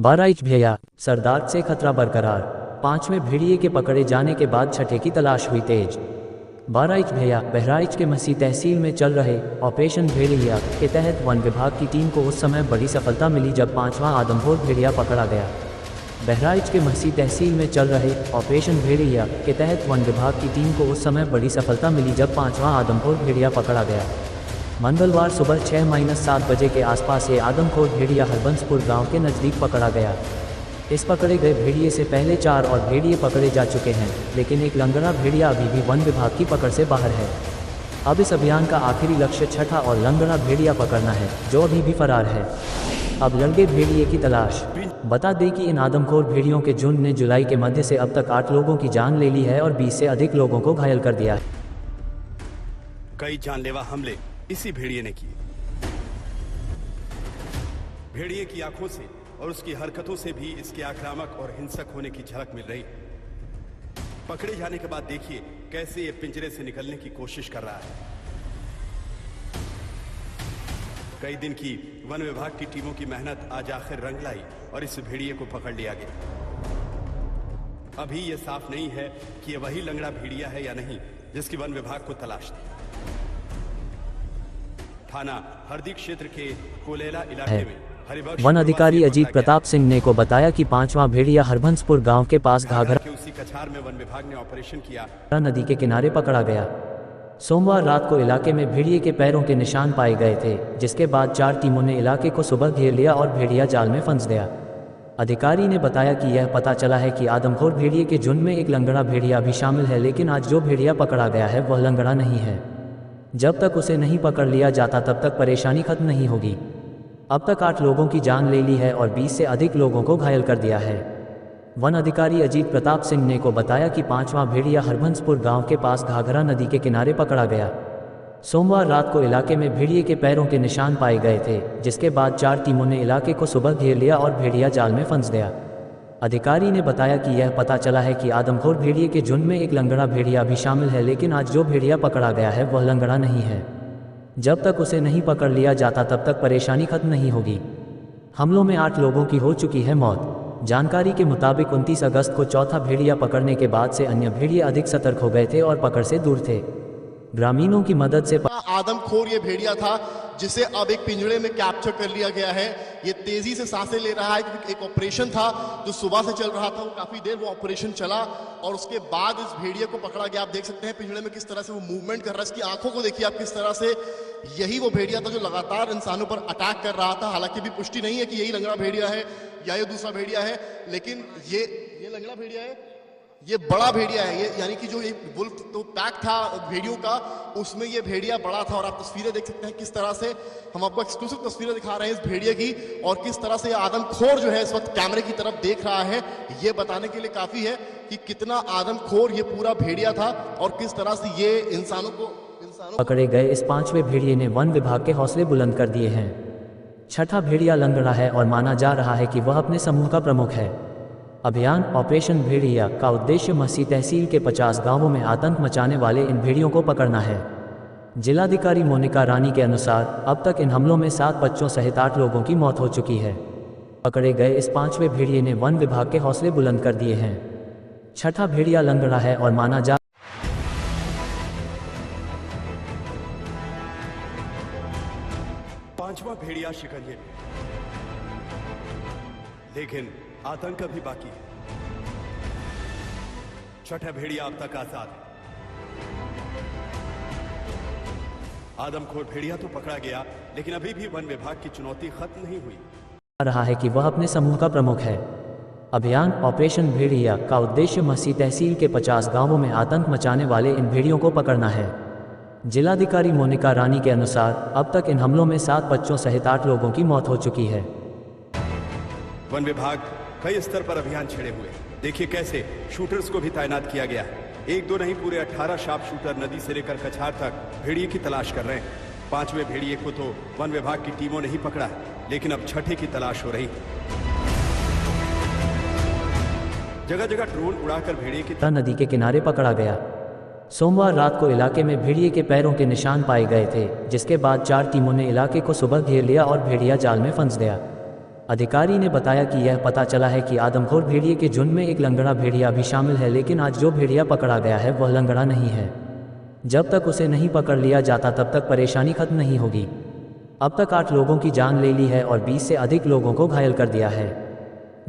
बहराइच भेड़िया सरदार से खतरा बरकरार। पांचवें भेड़िए के पकड़े जाने के बाद छठे की तलाश हुई तेज। बहराइच भेड़िया बहराइच के मसी तहसील में चल रहे ऑपरेशन भेड़िया के तहत वन विभाग की टीम को उस समय बड़ी सफलता मिली जब पांचवा आदमखोर भेड़िया पकड़ा गया। बहराइच के मसी तहसील में चल रहे ऑपरेशन भेड़िया के तहत वन विभाग की टीम को उस समय बड़ी सफलता मिली जब पांचवा आदमखोर भेड़िया पकड़ा गया। मंगलवार सुबह 6-7 बजे के आसपास ये आदमखोर भेड़िया हरबंसपुर गांव के नज़दीक पकड़ा गया। इस पकड़े गए भेड़िए से पहले 4 और भेड़िए पकड़े जा चुके हैं, लेकिन एक लंगड़ा भेड़िया अभी भी वन विभाग की पकड़ से बाहर है। अब इस अभियान का आखिरी लक्ष्य छठा और लंगड़ा भेड़िया पकड़ना है, जो अभी भी फरार है। अब लंगड़े भेड़िए की तलाश। बता दें कि इन आदमखोर भेड़ियों के झुंड ने जुलाई के मध्य से अब तक 8 लोगों की जान ले ली है और 20 से अधिक लोगों को घायल कर दिया है। कई जानलेवा हमले इसी भेड़िए ने किए। भेड़िए की आंखों से और उसकी हरकतों से भी इसके आक्रामक और हिंसक होने की झलक मिल रही। पकड़े जाने के बाद देखिए कैसे ये पिंजरे से निकलने की कोशिश कर रहा है। कई दिन की वन विभाग की टीमों की मेहनत आज आखिर रंग लाई और इस भेड़िए को पकड़ लिया गया। अभी यह साफ नहीं है कि यह वही लंगड़ा भेड़िया है या नहीं जिसकी वन विभाग को तलाश थी। थाना हरदी क्षेत्र के कोलेला इलाके में वन अधिकारी अजीत प्रताप सिंह ने को बताया कि पांचवा भेड़िया हरबंसपुर गांव के पास घाघरा के उसी कछार में वन विभाग ने ऑपरेशन किया नदी के किनारे पकड़ा गया। सोमवार रात को इलाके में भेड़िए के पैरों के निशान पाए गए थे, जिसके बाद 4 टीमों ने इलाके को सुबह घेर लिया और भेड़िया जाल में फंस गया। अधिकारी ने बताया कि यह पता चला है कि आदमखोर भेड़िए के झुंड में एक लंगड़ा भेड़िया भी शामिल है, लेकिन आज जो भेड़िया पकड़ा गया है वह लंगड़ा नहीं है। जब तक उसे नहीं पकड़ लिया जाता तब तक परेशानी खत्म नहीं होगी। अब तक 8 लोगों की जान ले ली है और 20 से अधिक लोगों को घायल कर दिया है। वन अधिकारी अजीत प्रताप सिंह ने को बताया कि पांचवा भेड़िया हरबंसपुर गांव के पास घाघरा नदी के किनारे पकड़ा गया। सोमवार रात को इलाके में भेड़िए के पैरों के निशान पाए गए थे, जिसके बाद 4 टीमों ने इलाके को सुबह घेर लिया और भेड़िया जाल में फंस गया। अधिकारी ने बताया कि यह पता चला है कि आदमखोर भेड़िए के झुंड में एक लंगड़ा भेड़िया भी शामिल है, लेकिन आज जो भेड़िया पकड़ा गया है वह लंगड़ा नहीं है। जब तक उसे नहीं पकड़ लिया जाता तब तक परेशानी खत्म नहीं होगी। हमलों में 8 लोगों की हो चुकी है मौत। जानकारी के मुताबिक 29 अगस्त को चौथा भेड़िया पकड़ने के बाद से अन्य भेड़िए अधिक सतर्क हो गए थे और पकड़ से दूर थे। ग्रामीणों की मदद से आदमखोर ये भेड़िया था जिसे अब एक पिंजड़े में कैप्चर कर लिया गया है। ये तेजी से सांसें ले रहा है क्योंकि एक ऑपरेशन था जो सुबह से चल रहा था, वो काफी देर वो ऑपरेशन चला और उसके बाद इस भेड़िए को पकड़ा गया। आप देख सकते हैं पिंजड़े में किस तरह से वो मूवमेंट कर रहा है। इसकी आंखों को देखिए आप किस तरह से। यही वो भेड़िया था जो लगातार इंसानों पर अटैक कर रहा था। हालांकि भी पुष्टि नहीं है कि यही लंगड़ा भेड़िया है या ये दूसरा भेड़िया है, लेकिन ये लंगड़ा भेड़िया है, ये बड़ा भेड़िया है। ये यानी कि जो ये वुल्फ तो पैक था भेड़ियों का, उसमें ये भेड़िया बड़ा था। और आप तस्वीरें देख सकते हैं किस तरह से हम आपको एक्सक्लूसिव तस्वीरें दिखा रहे हैं इस भेड़िए की, और किस तरह से ये आदमखोर जो है इस वक्त कैमरे की तरफ देख रहा है। ये बताने के लिए काफी है कि कितना आदमखोर ये पूरा भेड़िया था और किस तरह से ये इंसानों पकड़े गए इस 5वें भेड़िए ने वन विभाग के हौसले बुलंद कर दिए हैं। छठा भेड़िया लंगड़ा है और माना जा रहा है कि वह अपने समूह का प्रमुख है। अभियान ऑपरेशन भेड़िया का उद्देश्य मसी तहसील के 50 गांवों में आतंक मचाने वाले इन भेड़ियों को पकड़ना है। जिलाधिकारी मोनिका रानी के अनुसार अब तक इन हमलों में 7 बच्चों सहित 8 लोगों की मौत हो चुकी है। पकड़े गए इस 5वें भेड़िए ने वन विभाग के हौसले बुलंद कर दिए हैं। छठा भेड़िया लंगड़ा है और माना जा 5वां भेड़िया शिकंजे, लेकिन आतंक अभी बाकी है। छठा भेड़िया अब तक आजाद है। आदमखोर भेड़िया तो पकड़ा गया, लेकिन अभी भी वन विभाग की चुनौती खत्म नहीं हुई। रहा है कि वह अपने समूह का प्रमुख है। अभियान ऑपरेशन भेड़िया का उद्देश्य मसी तहसील के 50 गांवों में आतंक मचाने वाले इन भेड़ियों को पकड़ना है। जिलाधिकारी मोनिका रानी के अनुसार अब तक इन हमलों में 7 बच्चों सहित 8 लोगों की मौत हो चुकी है। वन विभाग कई स्तर पर अभियान छेड़े हुए। देखिए कैसे शूटर्स को भी तैनात किया गया है। 1-2 नहीं, पूरे 18 शार्प शूटर नदी से लेकर कछार तक भेड़िए की तलाश कर रहे हैं। 5वें भेड़िए को तो वन विभाग की टीमों ने ही पकड़ा है, लेकिन अब छठे की तलाश हो रही है। जगह जगह ड्रोन उड़ाकर भेड़िए की नदी के किनारे पकड़ा गया। सोमवार रात को इलाके में भेड़िए के पैरों के निशान पाए गए थे, जिसके बाद 4 टीमों ने इलाके को सुबह घेर लिया और भेड़िया जाल में फंस गया। अधिकारी ने बताया कि यह पता चला है कि आदमखोर भेड़िए के झुंड में एक लंगड़ा भेड़िया भी शामिल है, लेकिन आज जो भेड़िया पकड़ा गया है वह लंगड़ा नहीं है। जब तक उसे नहीं पकड़ लिया जाता तब तक परेशानी खत्म नहीं होगी। अब तक 8 लोगों की जान ले ली है और 20 से अधिक लोगों को घायल कर दिया है।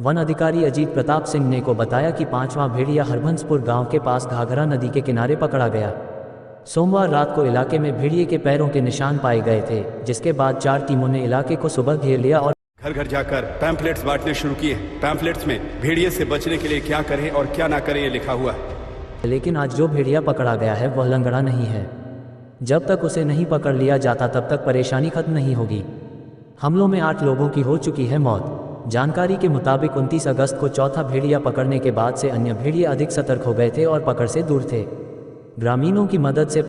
वन अधिकारी अजीत प्रताप सिंह ने को बताया कि 5वां भेड़िया हरभंसपुर गांव के पास घाघरा नदी के किनारे पकड़ा गया। सोमवार रात को इलाके में भेड़िए के पैरों के निशान पाए गए थे, जिसके बाद 4 टीमों ने इलाके को सुबह घेर लिया और घर घर जाकर पैम्फलेट्स बांटने शुरू किए। पैम्फलेट्स में भेड़िए से बचने के लिए क्या करें और क्या ना करें ये लिखा हुआ है। लेकिन आज जो भेड़िया पकड़ा गया है वह लंगड़ा नहीं है। जब तक उसे नहीं पकड़ लिया जाता तब तक परेशानी खत्म नहीं होगी। हमलों में 8 लोगों की हो चुकी है मौत। जानकारी के मुताबिक 29 अगस्त को चौथा भेड़िया पकड़ने के बाद से अन्य भेड़िए अधिक सतर्क हो गए थे और पकड़ से दूर थे। ग्रामीणों की मदद से